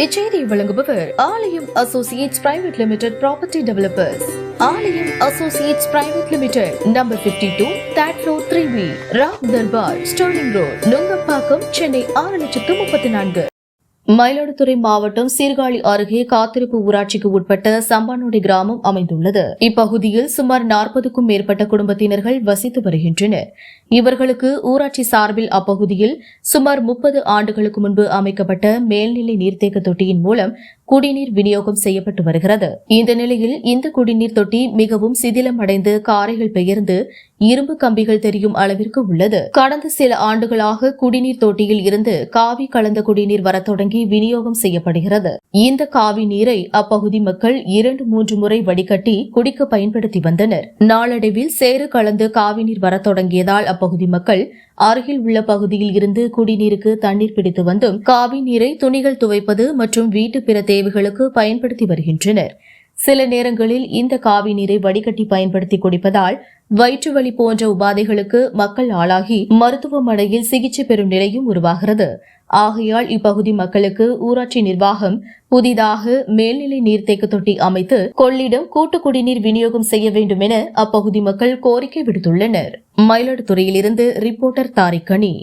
இச்செய்தியை வழங்குபவர் Alayam associates private limited property developers. Alayam associates private limited, number 52, third floor, 3B, Ram Darbar, Sterling Road, Nungambakkam, Chennai 6,34,000. Mayiladuthurai மாவட்டம் சீர்காழி அருகே காத்திருப்பு ஊராட்சிக்கு உட்பட்ட சம்பானோடி கிராமம் அமைந்துள்ளது. இப்பகுதியில் சுமார் 40க்கும் மேற்பட்ட குடும்பத்தினர்கள் வசித்து வருகின்றனர். இவர்களுக்கு ஊராட்சி சார்பில் அப்பகுதியில் சுமார் 30 ஆண்டுகளுக்கு முன்பு அமைக்கப்பட்ட மேல்நிலை நீர்த்தேக்க தொட்டியின் மூலம் குடிநீர் விநியோகம் செய்யப்பட்டு வருகிறது. இந்த நிலையில் இந்த குடிநீர் தொட்டி மிகவும் சிதிலம் அடைந்து காரைகள் பெயர்ந்து இரும்பு கம்பிகள் தெரியும் அளவிற்கு உள்ளது. கடந்த சில ஆண்டுகளாக குடிநீர் தொட்டியில் இருந்து காவி கலந்த குடிநீர் வரத் தொடங்கி விநியோகம் செய்யப்படுகிறது. இந்த காவி நீரை அப்பகுதி மக்கள் 2-3 முறை வடிகட்டி குடிக்க பயன்படுத்தி வந்தனர். நாளடைவில் சேறு கலந்து காவி நீர் வரத் தொடங்கியதால் அப்பகுதி மக்கள் அருகில் உள்ள பகுதியில் இருந்து குடிநீருக்கு தண்ணீர் பிடித்து வந்தும் காவி நீரை துணிகள் துவைப்பது மற்றும் வீட்டு பிற தேவைகளுக்கு பயன்படுத்தி வருகின்றனர். சில நேரங்களில் இந்த காவி நீரை வடிகட்டி பயன்படுத்தி குடிப்பதால் வயிற்று வலி போன்ற உபாதைகளுக்கு மக்கள் ஆளாகி மருத்துவமனையில் சிகிச்சை பெறும் நிலையும் உருவாகிறது. ஆகையால் இப்பகுதி மக்களுக்கு ஊராட்சி நிர்வாகம் புதிதாக மேல்நிலை நீர்த்தேக்க தொட்டி அமைத்து கொள்ளிடம் கூட்டு குடிநீர் விநியோகம் செய்ய வேண்டும் என அப்பகுதி மக்கள் கோரிக்கை விடுத்துள்ளனர். மயிலாடுதுறையிலிருந்து ரிப்போர்ட்டர் தாரிக் கனி.